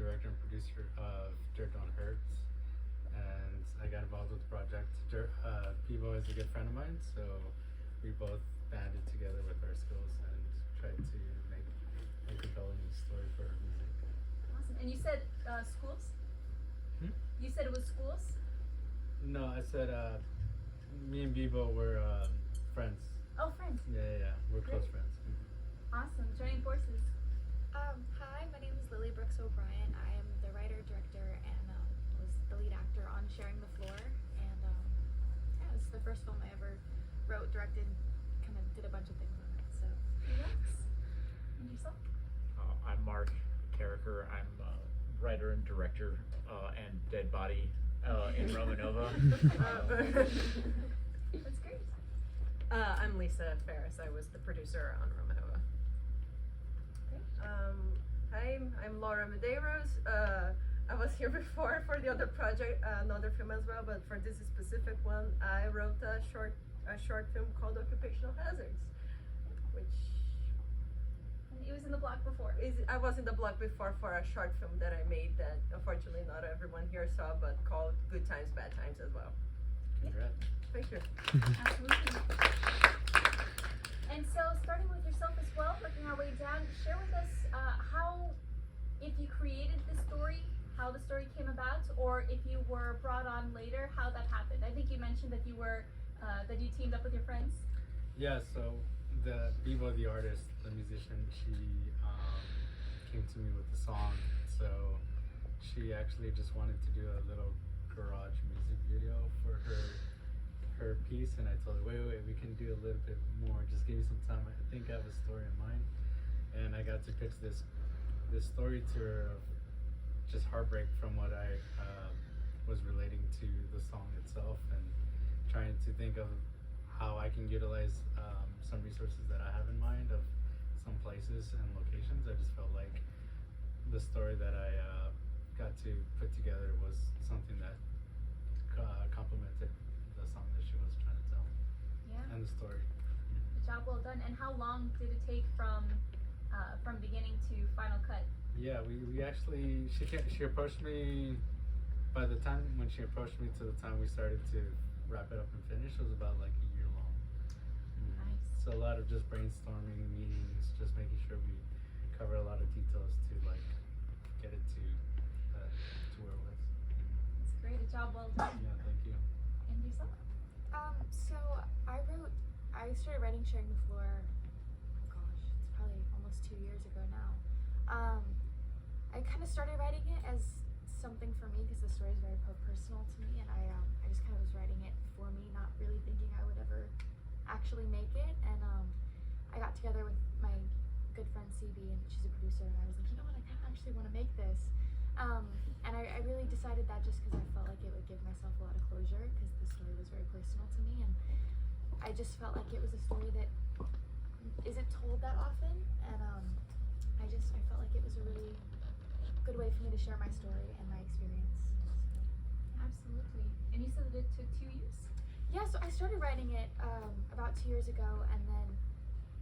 director and producer of Dirt Don't Hurt, and I got involved with the project. Pivo is a good friend of mine, so we both banded together with our skills and tried to make a compelling story for her music. Awesome. And you said schools? You said it was schools? No, I said me and Bibo were friends. Oh, friends. Yeah. We're close Great. friends. Awesome. Joining forces. Hi, my name is Lily Brooks O'Brien. I am the writer, director, and was the lead actor on Sharing the Floor. And yeah, this is the first film I ever wrote, directed, kind of did a bunch of things on it. So, Congrats. And yourself? I'm Mark Carricker. I'm writer and director and dead body in Romanova. That's great. I'm Lisa Ferris. I was the producer on Romanova. Hi, I'm Laura Medeiros. I was here before for the other project, another film as well, but for this specific one, I wrote a short film called Occupational Hazards, which It was in the block before. I was in the blog before for a short film that I made that unfortunately not everyone here saw, but called Good Times, Bad Times as well. Congrats. Thank you. Absolutely. And so, starting with yourself as well, working our way down, share with us how, if you created the story, how the story came about, or if you were brought on later, how that happened. I think you mentioned that you were that you teamed up with your friends. Yeah, so the Bibo, the artist, the musician, she came to me with the song. So she actually just wanted to do a little garage music video for her piece, and I told her, wait, we can do a little bit more. Just give me some time. I think I have a story in mind, and I got to pitch this story to her of just heartbreak from what I was relating to the song itself, and trying to think of how I can utilize some resources that I have in mind of some places and locations. I just felt like the story that I got to put together was something that complemented the song that she was trying to tell. Yeah. And the story. Good job, well done. And how long did it take from beginning to final cut? Yeah, we actually she approached me. By the time when she approached me to the time we started to wrap it up and finish, it was about like a year long. Nice. So a lot of just brainstorming, meetings, just making sure we cover a lot of details to like get it to where it was. It's great. A job well done. Yeah, thank you. And yourself? so I started writing Sharing the Floor, oh gosh, it's probably almost 2 years ago now. I kind of started writing it as something for me because the story is very personal to me, and I just kind of was writing it for me, not really thinking I would ever actually make it. And I got together with my good friend CB, and she's a producer, and I was like, you know what, I kind of actually want to make this. And I really decided that just because I felt like it would give myself a lot of closure, because the story was very personal to me, and I just felt like it was a story that isn't told that often, and I felt like it was a really good way for me to share my story and my experience. Absolutely. And you said that it took 2 years? Yeah, so I started writing it about 2 years ago, and then,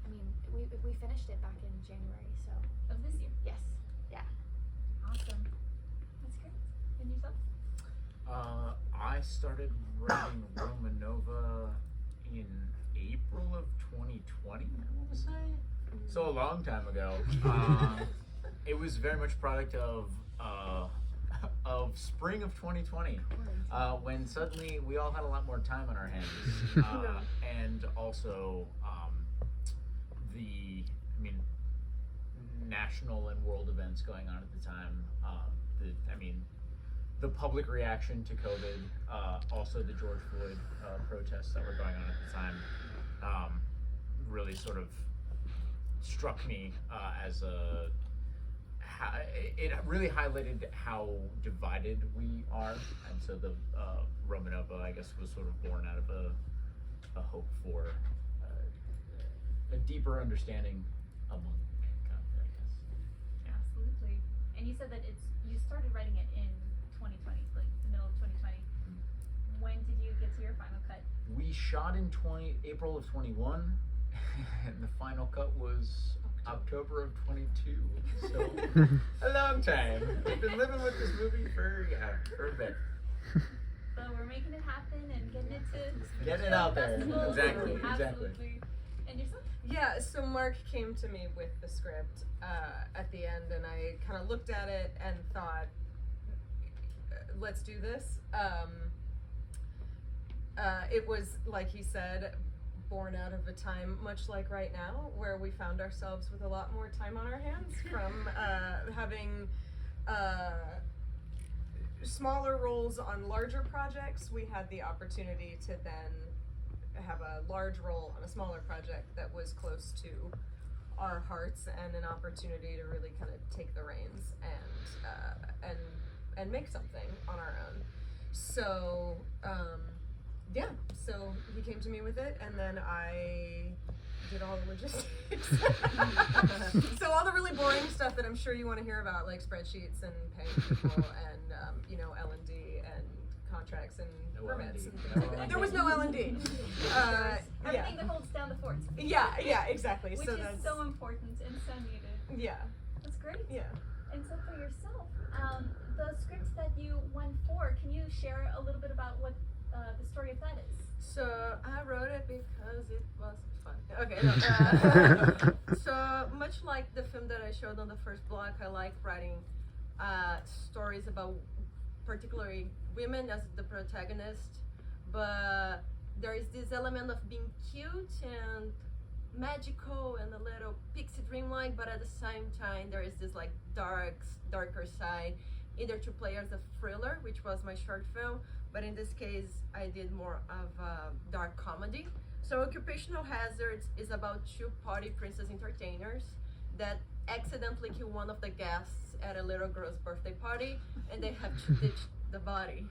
I mean, we finished it back in January, so. Of this year? Yes, yeah. Awesome. That's great. And yourself? I started writing Romanova in April of 2020, I want to say. So a long time ago. It was very much product of spring of 2020, when suddenly we all had a lot more time on our hands, and also national and world events going on at the time. The public reaction to COVID, also the George Floyd protests that were going on at the time, really sort of struck me as it really highlighted how divided we are, and so the Romanova, I guess, was sort of born out of a hope for a deeper understanding among mankind, I guess. Yeah. Absolutely. And you said that you started writing it in 2020, like the middle of 2020. When did you get to your final cut? We shot in April of 21, and the final cut was October of 22. So a long time. We've been living with this movie for a bit. So we're making it happen and getting it to Get it out there. festivals. Exactly. Absolutely. And yourself? Yeah, so Mark came to me with the script at the end, and I kind of looked at it and thought, let's do this. It was, like he said, born out of a time much like right now, where we found ourselves with a lot more time on our hands from having smaller roles on larger projects. We had the opportunity to then have a large role on a smaller project that was close to our hearts, and an opportunity to really kind of take the reins and make something on our own. So yeah, so he came to me with it, and then I did all the logistics. So all the really boring stuff that I'm sure you want to hear about, like spreadsheets and paying people and L&D and contracts and No permits L&D. and things No like that. L&D. There was no L&D. Everything that holds down the fort. Yeah, exactly. Which so is that's so important and so needed. yeah. That's great. Yeah. And so for yourself, the script that you won for, can you share a little bit about what the story of that is? So I wrote it because it was fun. Okay. No, so much like the film that I showed on the first block, I like writing stories about particularly women as the protagonist, but there is this element of being cute and magical and a little pixie dreamlike, but at the same time there is this like darker side, either to play as a thriller, which was my short film, but in this case I did more of a dark comedy. So Occupational Hazards is about two party princess entertainers that accidentally kill one of the guests at a little girl's birthday party, and they have to ditch the body.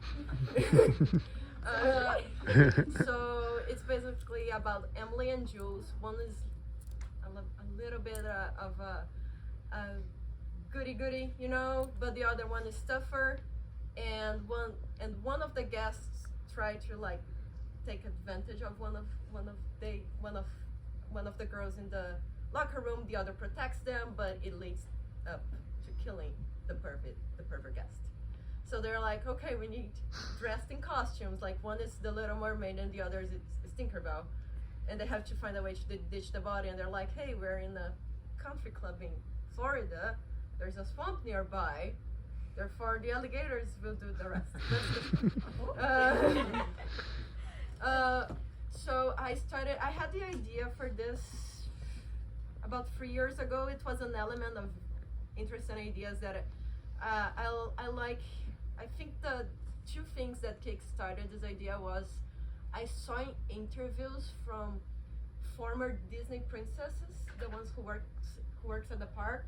So it's basically about Emily and Jules. One is a little bit of a goody, you know, but the other one is tougher. And one of the guests try to like take advantage of one of the girls in the locker room. The other protects them, but it leads up to killing the pervert guest. So they're like, okay, we need dressed in costumes. Like one is the Little Mermaid and the other is Tinkerbell, and they have to find a way to ditch the body. And they're like, hey, we're in a country club in Florida. There's a swamp nearby. Therefore, the alligators will do the rest. So I had the idea for this about 3 years ago. It was an element of interesting ideas that I like. I think the two things that kickstarted this idea was I saw interviews from former Disney princesses, the ones who works at the park,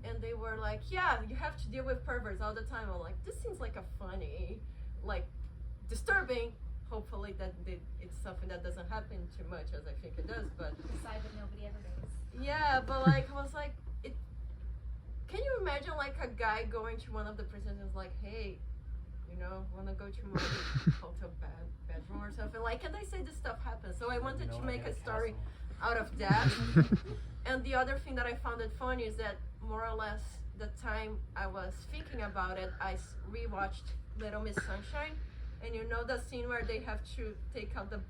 and they were like, yeah, you have to deal with perverts all the time. I'm like, this seems like a funny, like disturbing. Hopefully that it's something that doesn't happen too much as I think it does, but Decide that nobody ever does. yeah, but like I was like, can you imagine like a guy going to one of the princesses like, hey, you know, wanna go to my hotel bedroom or something? Like, and they say this stuff happens. So I wanted to make a story out of that. And the other thing that I found it funny is that more or less the time I was thinking about it, I rewatched Little Miss Sunshine, and you know the scene where they have to take out the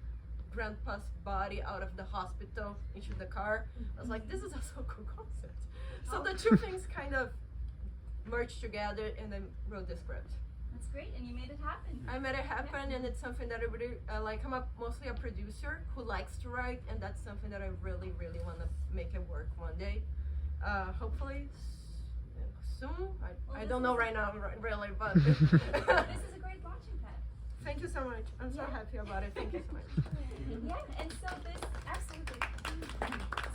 grandpa's body out of the hospital into the car. I was like, this is a so cool concept. So the two things kind of merged together, and then wrote the script. That's great, and you made it happen. I made it happen, and it's something that I really like. I'm mostly a producer who likes to write, and that's something that I really, really want to make it work one day. Hopefully soon. I don't know right now, really, but This is a great launching pad. thank you so much. I'm so happy about it. Thank you so much. Yeah, and so this, absolutely.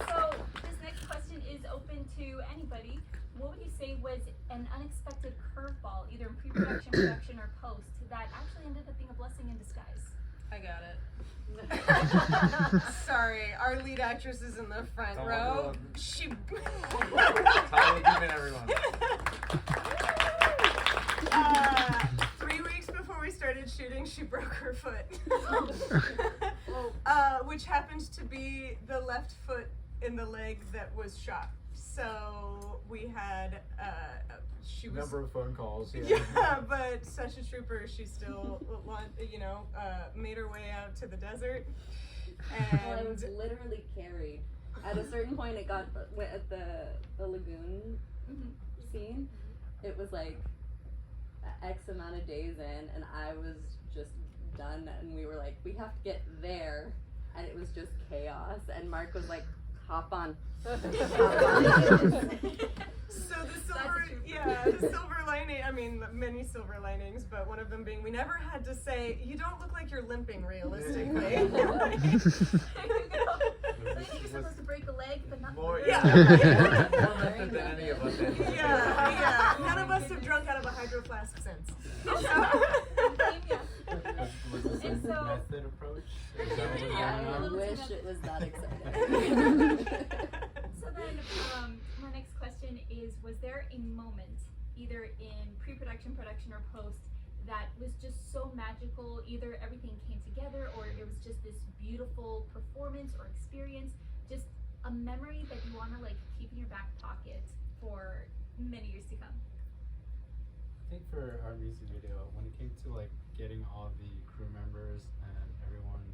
So this next question is open to anybody. What would you say was an unexpected curveball, either in pre-production, production, or post, that actually ended up being a blessing in disguise? I got it. Sorry, our lead actress is in the front Don't row. worry. She. Totally giving everyone. 3 weeks before we started shooting, she broke her foot. Which happens to be the left foot in the leg that was shot. So we had, she was. Number of phone calls. Yeah, but such a trooper. She still, made her way out to the desert. And Well, I was literally carried. At a certain point, it got at the lagoon scene. It was like X amount of days in, and I was just done. And we were like, we have to get there, and it was just chaos. And Mark was like, hop on. So the silver lining, I mean, many silver linings, but one of them being we never had to say, you don't look like you're limping realistically. There you go. So you think you're supposed to break a leg, but not More, the yeah. leg. More method than any of us had. Yeah. None of us have drunk out of a hydro flask since. Was this a And so- method approach? Is that what was going I on? wish it was that exciting. So then, my next question is, was there a moment, either in pre-production, production, or post, that was just so magical, either everything came together, or it was just this beautiful performance or experience, just a memory that you want to like keep in your back pocket for many years to come? I think for our music video, when it came to like getting all the crew members and everyone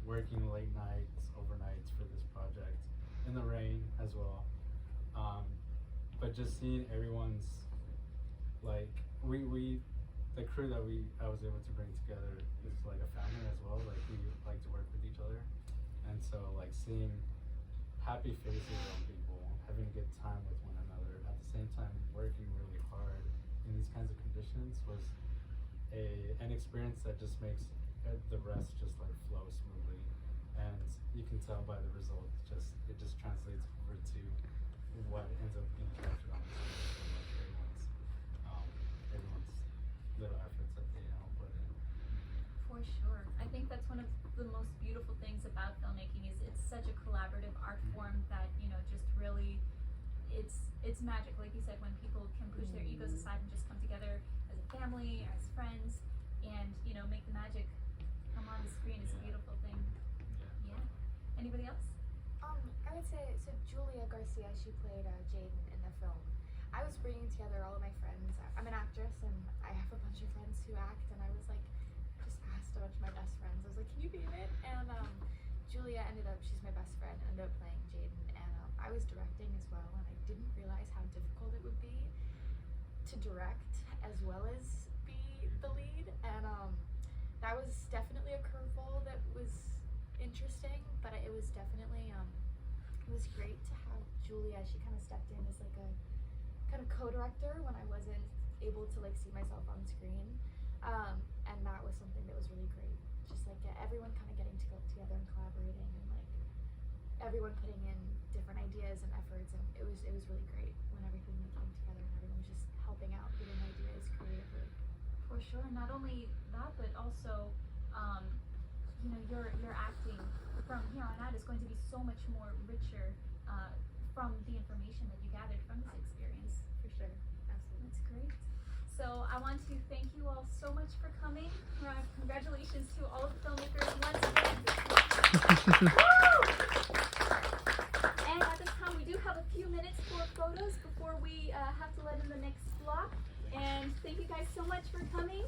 working late nights, overnights for this project, in the rain as well, but just seeing everyone's like the crew that I was able to bring together is like a family as well. Like we like to work with each other, and so like seeing happy faces on people, having a good time with one another, at the same time working really hard in these kinds of conditions was an experience that just makes the rest just like flow smoothly, and you can tell by the results. It just translates over to what ends up being captured on the screen from like everyone's little efforts that they all put in. For sure. I think that's one of the most beautiful things about filmmaking is it's such a collaborative art form that, just really it's magic. Like you said, when people can push their egos aside and just come together as a family, as friends, and, make the magic come on the screen is a beautiful thing. Yeah. Anybody else? I would say, so Julia Garcia, she played Jaden in the film. I was bringing together all of my friends. I'm an actress and I have a bunch of friends who act, and I was like, just asked a bunch of my best friends. I was like, can you be in it? And Julia she's my best friend, ended up playing Jaden, and I was directing as well, and I didn't realize how difficult it would be to direct as well as be the lead, and that was definitely a curveball that was interesting, but it was definitely it was great to have Julia. She kind of stepped in as like a kind of co-director when I wasn't able to like see myself on screen, and that was something that was really great. Just like everyone kind of getting to go together and collaborating, and like everyone putting in different ideas and efforts, and it was really great when everything came together and everyone was just helping out, giving ideas creatively. For sure. Not only that, but also, your acting from here on out is going to be so much more richer from the information that you gathered from this experience. For sure, absolutely. That's great. So I want to thank you all so much for coming. Congratulations to all of the filmmakers once again. And at this time, we do have a few minutes for photos before we have to let in the next block. And thank you guys so much for coming.